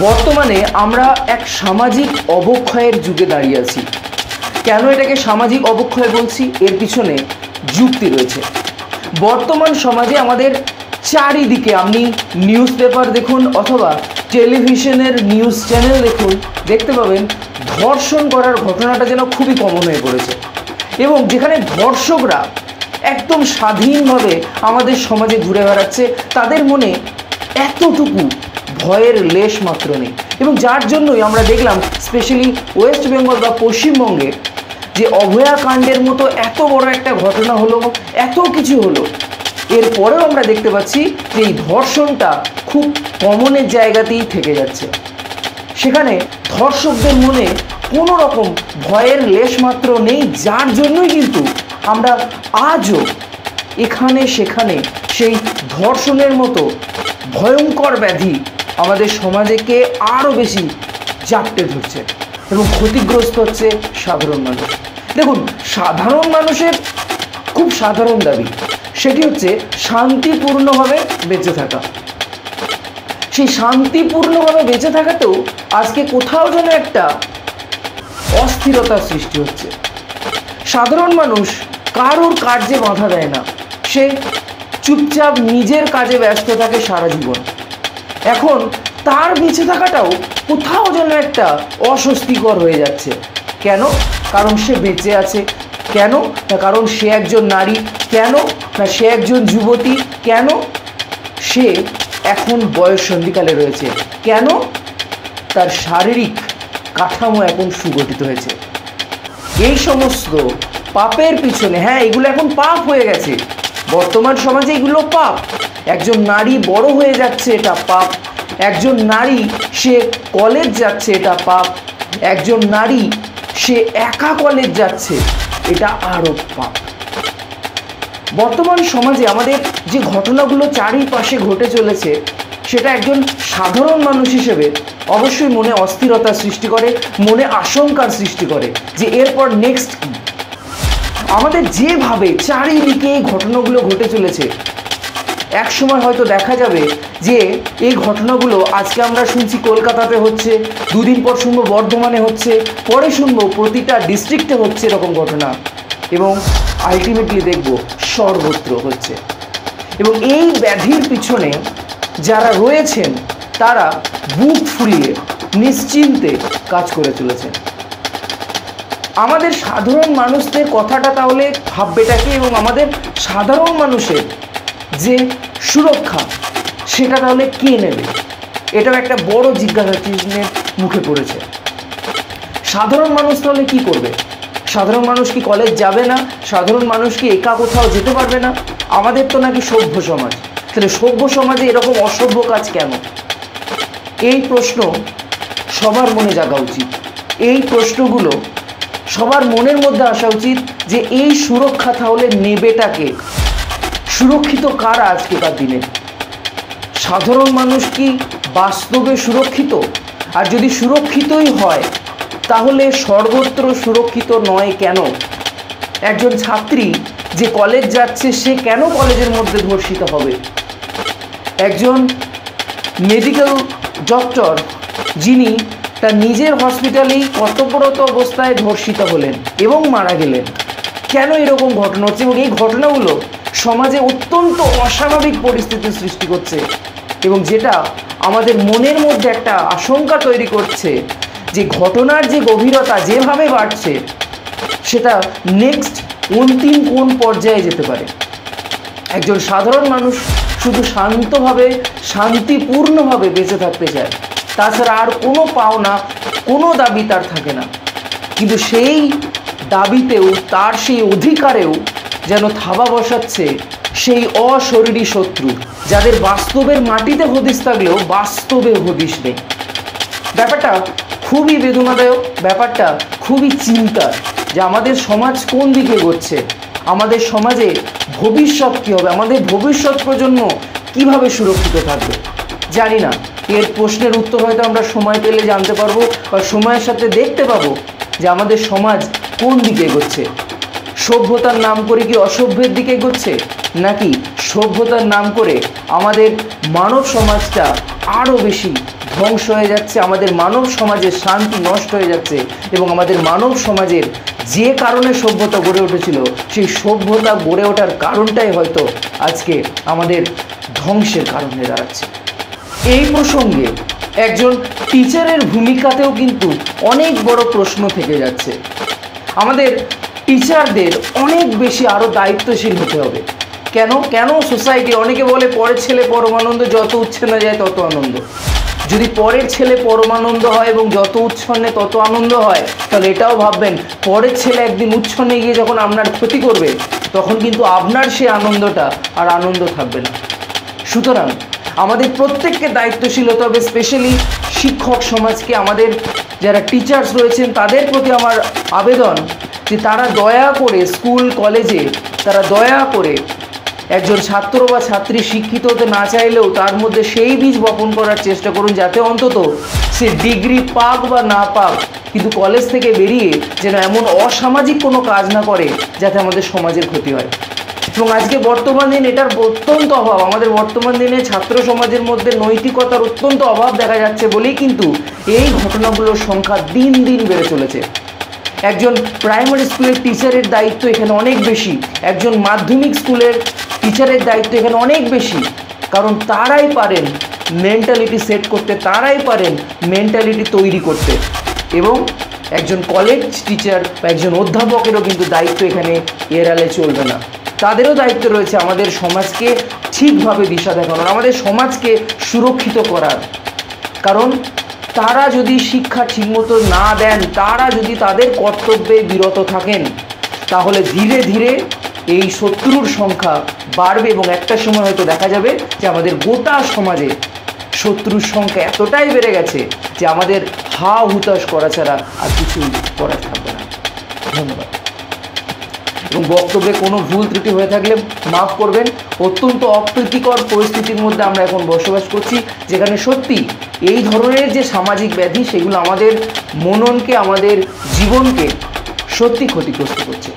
বর্তমানে আমরা এক সামাজিক অবক্ষয়ের যুগে দাঁড়িয়ে আছি। কেন এটাকে সামাজিক অবক্ষয় বলছি, এর পিছনে যুক্তি রয়েছে। বর্তমান সমাজে আমাদের চারিদিকে, আপনি নিউজ পেপার দেখুন অথবা টেলিভিশনের নিউজ চ্যানেল দেখুন, দেখতে পাবেন ধর্ষণ করার ঘটনাটা যেন খুবই কমন হয়ে পড়েছে। এবং যেখানে ধর্ষকরা একদম স্বাধীনভাবে আমাদের সমাজে ঘুরে বেড়াচ্ছে, তাদের মনে এতটুকু ভয়ের লেশ মাত্র নেই। এবং যার জন্যই আমরা দেখলাম স্পেশালি ওয়েস্ট বেঙ্গল বা পশ্চিমবঙ্গে যে অভয়াকাণ্ডের মতো এত বড় একটা ঘটনা হলো, এত কিছু হলো, এরপরেও আমরা দেখতে পাচ্ছি যে এই ধর্ষণটা খুব কমনের জায়গাতেই থেকে যাচ্ছে। সেখানে ধর্ষকদের মনে কোনো রকম ভয়ের লেশ মাত্র নেই, যার জন্যই কিন্তু আমরা আজও এখানে সেখানে সেই ধর্ষণের মতো ভয়ঙ্কর ব্যাধি আমাদের সমাজকে আরও বেশি জাপটে ধরছে এবং ক্ষতিগ্রস্ত হচ্ছে সাধারণ মানুষ। দেখুন, সাধারণ মানুষের খুব সাধারণ দাবি, সেটি হচ্ছে শান্তিপূর্ণভাবে বেঁচে থাকা। সেই শান্তিপূর্ণভাবে বেঁচে থাকাতেও আজকে কোথাও যেন একটা অস্থিরতার সৃষ্টি হচ্ছে। সাধারণ মানুষ কারোর কার্যে বাধা দেয় না, সে চুপচাপ নিজের কাজে ব্যস্ত থাকে সারা জীবন। এখন তার বেঁচে থাকাটাও কোথাও যেন একটা অস্বস্তিকর হয়ে যাচ্ছে। কেন? কারণ সে বেঁচে আছে। কেন? না কারণ সে একজন নারী। কেন? না সে একজন যুবতী। কেন? সে এখন বয়ঃসন্ধিকালে রয়েছে। কেন? তার শারীরিক কাঠামো এখন সুগঠিত হয়েছে। এই সমস্ত পাপের পিছনে, হ্যাঁ এগুলো এখন পাপ হয়ে গেছে, বর্তমান সমাজে এগুলো পাপ। একজন নারী বড় হয়ে যাচ্ছে, এটা পাপ। একজন নারী সে কলেজ যাচ্ছে, এটা পাপ। একজন নারী সে একা কলেজ যাচ্ছে, এটা আরও পাপ। বর্তমান সমাজে আমাদের যে ঘটনাগুলো চারিপাশে ঘটে চলেছে, সেটা একজন সাধারণ মানুষ হিসেবে অবশ্যই মনে অস্থিরতা সৃষ্টি করে, মনে আশঙ্কার সৃষ্টি করে যে এরপর নেক্সট কি। আমাদের যেভাবে চারিদিকে এই ঘটনাগুলো ঘটে চলেছে, এক সময় হয়তো দেখা যাবে যে এই ঘটনাগুলো আজকে আমরা শুনছি কলকাতাতে হচ্ছে, দুদিন পর শুনবো বর্ধমানে হচ্ছে, পরে শুনবো প্রতিটা ডিস্ট্রিক্টে হচ্ছে এরকম ঘটনা, এবং আলটিমেটলি দেখব সর্বত্র হচ্ছে। এবং এই ব্যাধির পিছনে যারা রয়েছেন তারা বুক ফুলিয়ে নিশ্চিন্তে কাজ করে চলেছেন। আমাদের সাধারণ মানুষদের কথাটা তাহলে ভাববেটাকে, এবং আমাদের সাধারণ মানুষের যে সুরক্ষা সেটা তাহলে কে নেবে? এটাও একটা বড় জিজ্ঞাসা চিহ্নের মুখে পড়েছে। সাধারণ মানুষ তাহলে কি করবে? সাধারণ মানুষ কি কলেজ যাবে না? সাধারণ মানুষ কি একা কোথাও যেতে পারবে না? আমাদের তো নাকি সভ্য সমাজ, তাহলে সভ্য সমাজে এরকম অসভ্য কাজ কেন? এই প্রশ্ন সবার মনে জাগা উচিত। এই প্রশ্নগুলো সবার মনের মধ্যে আসা উচিত যে এই সুরক্ষা তাহলে নেবেটাকে? সুরক্ষিত কারা আজকেকার দিনে? সাধারণ মানুষ কি বাস্তবে সুরক্ষিত? আর যদি সুরক্ষিতই হয় তাহলে সর্বত্র সুরক্ষিত নয় কেন? একজন ছাত্রী যে কলেজ যাচ্ছে, সে কেন কলেজের মধ্যে ধর্ষিত হবে? একজন মেডিকেল ডক্টর যিনি তার নিজের হসপিটালেই কর্তব্যরত অবস্থায় ধর্ষিত হলেন এবং মারা গেলেন, কেন এরকম ঘটনা হচ্ছে? এবং এই ঘটনাগুলো সমাজে অত্যন্ত অস্বাভাবিক পরিস্থিতির সৃষ্টি করছে, এবং যেটা আমাদের মনের মধ্যে একটা আশঙ্কা তৈরি করছে যে ঘটনার যে গভীরতা যেভাবে বাড়ছে, সেটা নেক্সট অন্তিম কোন পর্যায়ে যেতে পারে। একজন সাধারণ মানুষ শুধু শান্তভাবে শান্তিপূর্ণভাবে বেঁচে থাকতে চায়, তাছাড়া আর কোনো পাওনা, কোনো দাবি তার থাকে না। কিন্তু সেই দাবিতেও, তার সেই অধিকারেও যেন থাবা বসাচ্ছে সেই অশরীরী শত্রু, যাদের বাস্তবের মাটিতে হদিশ থাকলেও বাস্তবে হদিশ নেই। ব্যাপারটা খুবই বেদনাদায়ক, ব্যাপারটা খুবই চিন্তার যে আমাদের সমাজ কোন দিকে এগোচ্ছে, আমাদের সমাজে ভবিষ্যৎ কী হবে, আমাদের ভবিষ্যৎ প্রজন্ম কিভাবে সুরক্ষিত থাকবে। জানি না, এর প্রশ্নের উত্তর হয়তো আমরা সময় পেলে জানতে পারবো, বা সময়ের সাথে দেখতে পাবো যে আমাদের সমাজ কোন দিকে এগোচ্ছে। সভ্যতার নাম করে কি অসভ্যের দিকে এগোচ্ছে, নাকি সভ্যতার নাম করে আমাদের মানব সমাজটা আরও বেশি ধ্বংস হয়ে যাচ্ছে, আমাদের মানব সমাজের শান্তি নষ্ট হয়ে যাচ্ছে এবং আমাদের মানব সমাজের যে কারণে সভ্যতা গড়ে উঠেছিল সেই সভ্যতা গড়ে ওঠার কারণটাই হয়তো আজকে আমাদের ধ্বংসের কারণ হয়ে দাঁড়াচ্ছে। এই প্রসঙ্গে একজন টিচারের ভূমিকাতেও কিন্তু অনেক বড় প্রশ্ন থেকে যাচ্ছে। আমাদের টিচারদের অনেক বেশি আরও দায়িত্বশীল হতে হবে। কেন সোসাইটি অনেকে বলে পরের ছেলে পরমানন্দ, যত উচ্ছন্নে যায় তত আনন্দ। যদি পরের ছেলে পরমানন্দ হয় এবং যত উচ্ছন্নে তত আনন্দ হয়, তাহলে এটাও ভাববেন পরের ছেলে একদিন উচ্ছন্নে গিয়ে যখন আপনার ক্ষতি করবে তখন কিন্তু আপনার সেই আনন্দটা আর আনন্দ থাকবে না। সুতরাং আমাদের প্রত্যেককে দায়িত্বশীল হতে হবে, স্পেশালি শিক্ষক সমাজকে, আমাদের যারা টিচার্স রয়েছেন তাদের প্রতি আমার আবেদন যে তারা দয়া করে স্কুল কলেজে তারা দয়া করে একজন ছাত্র বা ছাত্রী শিক্ষিত হতে না চাইলেও তার মধ্যে সেই বীজ বপন করার চেষ্টা করুন যাতে অন্তত সে ডিগ্রি পাক বা না পাক কিন্তু কলেজ থেকে বেরিয়ে যেন এমন অসামাজিক কোনো কাজ না করে যাতে আমাদের সমাজের ক্ষতি হয়। এবং আজকে বর্তমান দিন এটার অত্যন্ত অভাব, আমাদের বর্তমান দিনে ছাত্র সমাজের মধ্যে নৈতিকতার অত্যন্ত অভাব দেখা যাচ্ছে বলেই কিন্তু এই ঘটনাগুলোর সংখ্যা দিন দিন বেড়ে চলেছে। একজন প্রাইমারি স্কুলের টিচারের দায়িত্ব এখানে অনেক বেশি, একজন মাধ্যমিক স্কুলের টিচারের দায়িত্ব এখানে অনেক বেশি, কারণ তারাই পারেন মেন্টালিটি সেট করতে, তারাই পারেন মেন্টালিটি তৈরি করতে। এবং একজন কলেজ টিচার বা একজন অধ্যাপকেরও কিন্তু দায়িত্ব এখানে এড়ালে চলবে না। তাদেরও দায়িত্ব রয়েছে আমাদের সমাজকে ঠিকভাবে দিশা দেখানোর, আমাদের সমাজকে সুরক্ষিত করার। কারণ তারা যদি শিক্ষা ঠিকমতো না দেন, তারা যদি তাদের কর্তব্যে বিরত থাকেন, তাহলে ধীরে ধীরে এই শত্রুর সংখ্যা বাড়বে এবং একটা সময় হয়তো দেখা যাবে যে আমাদের গোটা সমাজে শত্রুর সংখ্যা এতটাই বেড়ে গেছে যে আমাদের হা হুতাশ করা ছাড়া আর কিছুই করার থাকবে না। ধন্যবাদ। এবং বক্তব্যে কোনো ভুল ত্রুটি হয়ে থাকলে মাফ করবেন। অত্যন্ত অপ্রীতিকর পরিস্থিতির মধ্যে আমরা এখন বসবাস করছি, যেখানে সত্যি এই ধরনের যে সামাজিক ব্যাধি সেগুলো আমাদের মননকে, আমাদের জীবনকে সত্যি ক্ষতিগ্রস্ত করছে।